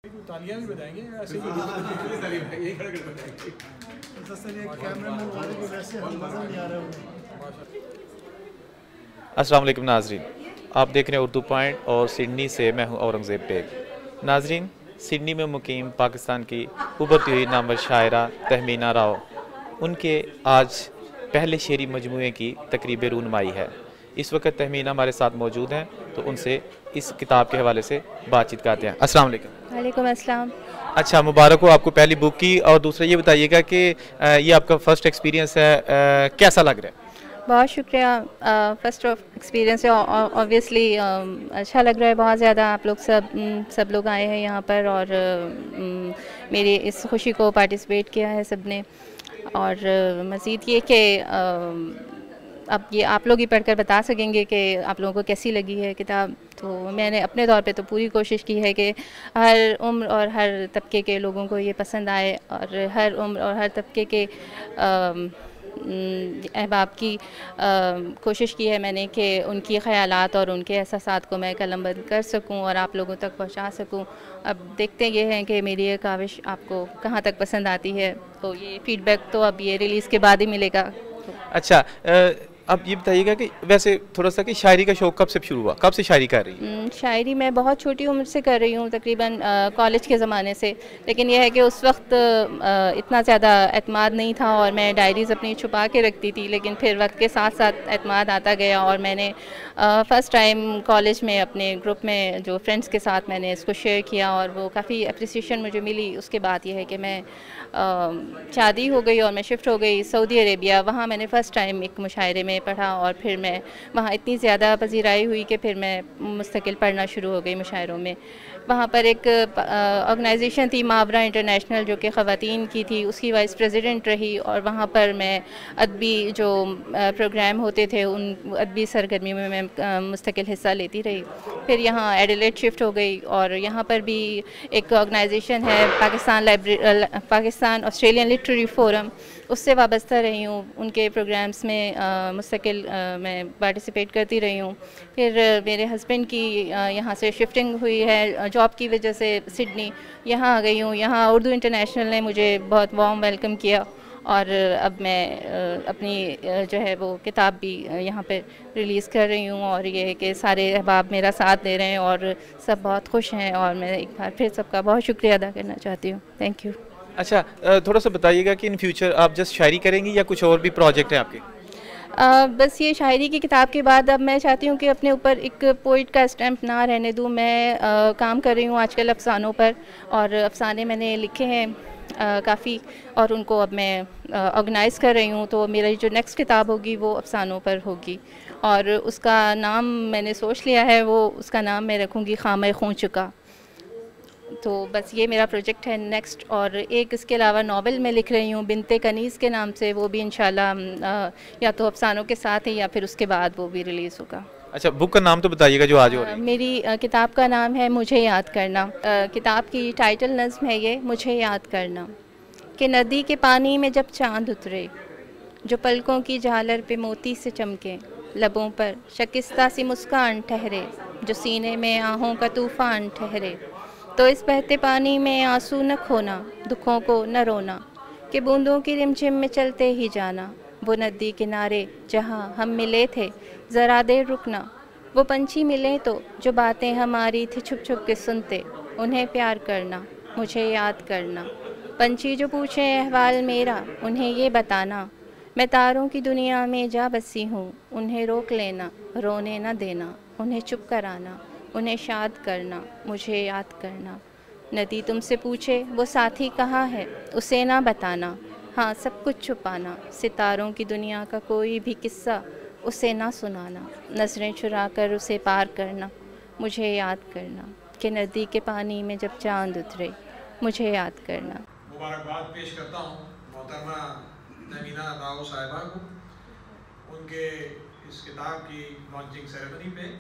تالیاں بھی بتائیں گے ایسے السلام علیکم ناظرین، آپ دیکھ رہے ہیں اردو پوائنٹ اور سڈنی سے میں ہوں اورنگزیب بیگ۔ ناظرین، سڈنی میں مقیم پاکستان کی ابھرتی ہوئی نامور شاعرہ تہمینہ راؤ، ان کے آج پہلے شعری مجموعے کی تقریب رونمائی ہے۔ اس وقت تہمینہ ہمارے ساتھ موجود ہیں تو ان سے اس کتاب کے حوالے سے بات چیت کرتے ہیں۔ السلام علیکم۔ وعلیکم السلام۔ اچھا، مبارک ہو آپ کو پہلی بک کی، اور دوسرا یہ بتائیے گا کہ یہ آپ کا فرسٹ ایکسپیرینس ہے، کیسا لگ رہا ہے؟ بہت شکریہ۔ فرسٹ ایکسپیرینس ہے، اوبویسلی اچھا لگ رہا ہے بہت زیادہ۔ آپ لوگ سب لوگ آئے ہیں یہاں پر اور میری اس خوشی کو پارٹیسپیٹ کیا ہے سب نے، اور مزید یہ کہ اب یہ آپ لوگ ہی پڑھ کر بتا سکیں گے کہ آپ لوگوں کو کیسی لگی ہے کتاب۔ تو میں نے اپنے طور پہ تو پوری کوشش کی ہے کہ ہر عمر اور ہر طبقے کے لوگوں کو یہ پسند آئے، اور ہر عمر اور ہر طبقے کے احباب کی کوشش کی ہے میں نے کہ ان کی خیالات اور ان کے احساسات کو میں قلم بند کر سکوں اور آپ لوگوں تک پہنچا سکوں۔ اب دیکھتے یہ ہیں کہ میری یہ کاوش آپ کو کہاں تک پسند آتی ہے، تو یہ فیڈ بیک تو اب یہ ریلیز کے بعد ہی ملے گا۔ اچھا، اب یہ بتائیے گا کہ ویسے تھوڑا سا کہ شاعری کا شوق کب سے شروع ہوا، کب سے شاعری کر رہی ہیں؟ شاعری میں بہت چھوٹی عمر سے کر رہی ہوں، تقریباً کالج کے زمانے سے، لیکن یہ ہے کہ اس وقت اتنا زیادہ اعتماد نہیں تھا اور میں ڈائریز اپنی چھپا کے رکھتی تھی، لیکن پھر وقت کے ساتھ ساتھ اعتماد آتا گیا، اور میں نے فرسٹ ٹائم کالج میں اپنے گروپ میں جو فرینڈس کے ساتھ میں نے اس کو شیئر کیا، اور وہ کافی اپریسیشن مجھے ملی۔ اس کے بعد یہ ہے کہ میں شادی ہو گئی اور میں شفٹ ہو گئی سعودی عربیہ۔ وہاں میں نے فرسٹ ٹائم ایک مشاعرے میں پڑھا، اور پھر میں وہاں اتنی زیادہ پذیرائی ہوئی کہ پھر میں مستقل پڑھنا شروع ہو گئی مشاعروں میں۔ وہاں پر ایک آرگنائزیشن تھی ماورا انٹرنیشنل جو کہ خواتین کی تھی، اس کی وائس پریزیڈنٹ رہی، اور وہاں پر میں ادبی جو پروگرام ہوتے تھے ان ادبی سرگرمی میں مستقل حصہ لیتی رہی۔ پھر یہاں ایڈیلیڈ شفٹ ہو گئی، اور یہاں پر بھی ایک آرگنائزیشن ہے پاکستان آسٹریلین لٹریری فورم، اس سے وابستہ رہی ہوں، ان کے پروگرامز میں مستقل میں پارٹیسپیٹ کرتی رہی ہوں۔ پھر میرے ہسبینڈ کی یہاں سے شفٹنگ ہوئی ہے جاب کی وجہ سے سڈنی، یہاں آ گئی ہوں۔ یہاں اردو انٹرنیشنل نے مجھے بہت وارم ویلکم کیا، اور اب میں اپنی جو ہے وہ کتاب بھی یہاں پہ ریلیز کر رہی ہوں، اور یہ ہے کہ سارے احباب میرا ساتھ دے رہے ہیں اور سب بہت خوش ہیں، اور میں ایک بار پھر سب کا بہت شکریہ ادا کرنا چاہتی ہوں۔ Thank you. اچھا، تھوڑا سا بتائیے گا کہ ان فیوچر آپ جسٹ شاعری کریں گی یا کچھ اور بھی پروجیکٹ ہیں آپ کے؟ بس یہ شاعری کی کتاب کے بعد اب میں چاہتی ہوں کہ اپنے اوپر ایک پوئٹ کا اسٹیمپ نہ رہنے دوں۔ میں کام کر رہی ہوں آج کل افسانوں پر، اور افسانے میں نے لکھے ہیں کافی، اور ان کو اب میں آرگنائز کر رہی ہوں۔ تو میری جو نیکسٹ کتاب ہوگی وہ افسانوں پر ہوگی، اور اس کا نام میں نے سوچ لیا ہے، وہ اس کا نام میں رکھوں گی خامہ خوں چکا۔ تو بس یہ میرا پروجیکٹ ہے نیکسٹ، اور ایک اس کے علاوہ ناول میں لکھ رہی ہوں بنت کنیز کے نام سے، وہ بھی انشاءاللہ یا تو افسانوں کے ساتھ ہے یا پھر اس کے بعد وہ بھی ریلیز ہوگا۔ اچھا، بک کا نام تو بتائیے گا جو آج ہو رہی ہے۔ میری کتاب کا نام ہے مجھے یاد کرنا۔ کتاب کی ٹائٹل نظم ہے یہ مجھے یاد کرنا، کہ ندی کے پانی میں جب چاند اترے، جو پلکوں کی جھالر پہ موتی سے چمکے، لبوں پر شکستہ سی مسکان ٹھہرے، جو سینے میں آہوں کا طوفان ٹھہرے، تو اس بہتے پانی میں آنسو نہ کھونا، دکھوں کو نہ رونا، کہ بوندوں کی رمجھم میں چلتے ہی جانا، وہ ندی کنارے جہاں ہم ملے تھے ذرا دیر رکنا، وہ پنچھی ملے تو جو باتیں ہماری تھی چھپ چھپ کے سنتے، انہیں پیار کرنا، مجھے یاد کرنا، پنچھی جو پوچھیں احوال میرا انہیں یہ بتانا، میں تاروں کی دنیا میں جا بسی ہوں، انہیں روک لینا، رونے نہ دینا، انہیں چپ کرانا، انہیں شاد کرنا، مجھے یاد کرنا، ندی تم سے پوچھے وہ ساتھی کہاں ہے اسے نہ بتانا، ہاں سب کچھ چھپانا، ستاروں کی دنیا کا کوئی بھی قصہ اسے نہ سنانا، نظریں چرا کر اسے پار کرنا، مجھے یاد کرنا، کہ ندی کے پانی میں جب چاند اترے، مجھے یاد کرنا۔ مبارکباد پیش کرتا ہوں محترمہ تہمینہ راؤ صاحبہ کو ان کے اس کتاب کی لانچنگ سیریمنی پہ۔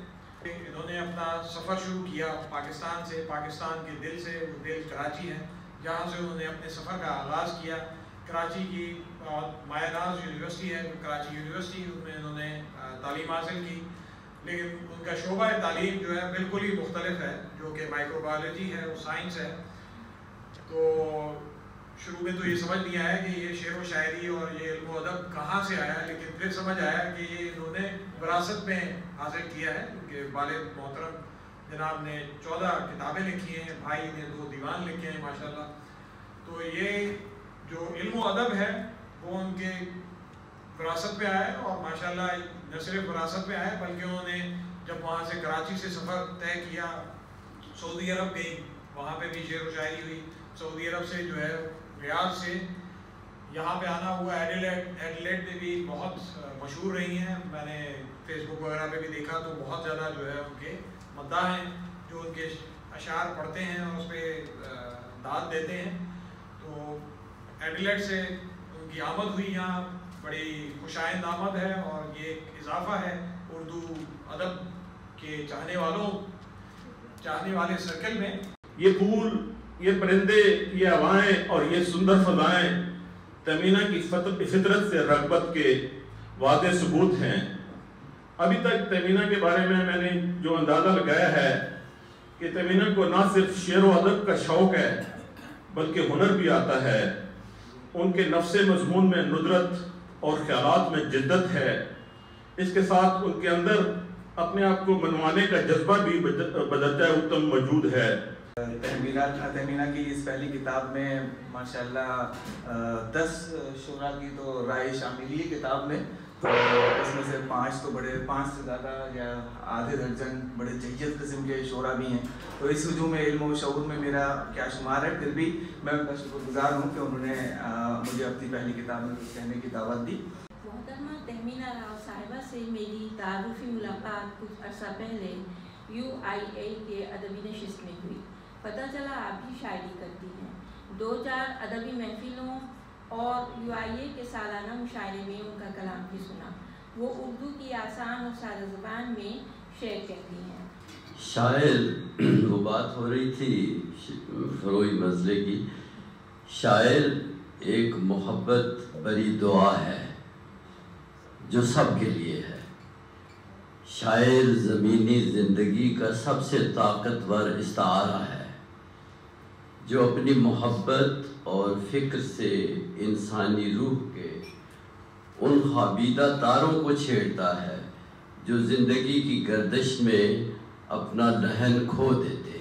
انہوں نے اپنا سفر شروع کیا پاکستان سے، پاکستان کے دل سے، وہ دل کراچی ہے جہاں سے انہوں نے اپنے سفر کا آغاز کیا۔ کراچی کی مایہ ناز یونیورسٹی ہے، کراچی یونیورسٹی، ان میں انہوں نے تعلیم حاصل کی، لیکن ان کا شعبہ تعلیم جو ہے بالکل ہی مختلف ہے، جو کہ مائکرو بایولوجی ہے، وہ سائنس ہے۔ تو شروع میں تو یہ سمجھ نہیں آیا کہ یہ شعر و شاعری اور یہ علم و ادب کہاں سے آیا، لیکن پھر سمجھ آیا کہ یہ انہوں نے وراثت میں حاصل کیا ہے. ان کے والد محترم جناب نے 14 کتابیں لکھی ہیں، بھائی نے 2 دیوان لکھے ہیں ماشاءاللہ. تو یہ جو علم و ادب ہے وہ ان کے وراثت میں آیا ہے، اور ماشاءاللہ نہ صرف وراثت میں آیا بلکہ انہوں نے جب وہاں سے کراچی سے سفر طے کیا، سعودی عرب گئی، وہاں پہ بھی شعر و شاعری ہوئی. سعودی عرب سے جو ہے ریاض سے یہاں پہ آنا ہوا. ایڈیلیڈ میں بھی بہت مشہور رہی ہیں، میں نے فیس بک وغیرہ پہ بھی دیکھا تو بہت زیادہ جو ہے ان کے مداح ہیں جو ان کے اشعار پڑھتے ہیں اور اس پہ داد دیتے ہیں. تو ایڈیلیڈ سے ان کی آمد ہوئی یہاں، بڑی خوشائند آمد ہے، اور یہ ایک اضافہ ہے اردو ادب کے چاہنے والے سرکل میں. یہ پھول، یہ پرندے، یہ ہوائیں اور یہ سندر فضائیں تہمینہ کی فطرت سے رغبت کے واضح ثبوت ہیں. ابھی تک تہمینہ کے بارے میں نے جو اندازہ لگایا ہے کہ تہمینہ کو نہ صرف شعر و ادب کا شوق ہے بلکہ ہنر بھی آتا ہے. ان کے نفس مضمون میں ندرت اور خیالات میں جدت ہے. اس کے ساتھ ان کے اندر اپنے آپ کو منوانے کا جذبہ بھی بدرجہ اتم موجود ہے. تہمینہ کی اس پہلی کتاب میں ماشاءاللہ 10 شعراء کی تو رائے شامل ہی کتاب میں، تو اس میں سے 5 سے زیادہ یا آدھے درجن بڑے جہیز قسم کے شعراء بھی ہیں. تو اس ہجوم علم و شعور میں میرا کیا شمار ہے، پھر بھی میں ان کا شکر گزار ہوں کہ انہوں نے مجھے اپنی پہلی کتاب میں کہنے کی دعوت دی. محترمہ تہمینہ راؤ صاحبہ سے میری تعارفی ملاقات کچھ عرصہ پہلے UIA کے ادبی نشست میں ہوئی. پتہ چلا آپ بھی شاعری کرتی ہیں. 2-4 ادبی محفلوں اور UIA کے سالانہ مشاعرے میں ان کا کلام بھی سنا. وہ اردو کی آسان اور سادہ زبان میں شعر کہتی ہیں. شاعر، وہ بات ہو رہی تھی فروئی مسئلے کی. شاعر ایک محبت بری دعا ہے جو سب کے لیے ہے. شاعر زمینی زندگی کا سب سے طاقتور استعارہ ہے جو اپنی محبت اور فکر سے انسانی روح کے ان خوابیدہ تاروں کو چھیڑتا ہے جو زندگی کی گردش میں اپنا لہن کھو دیتے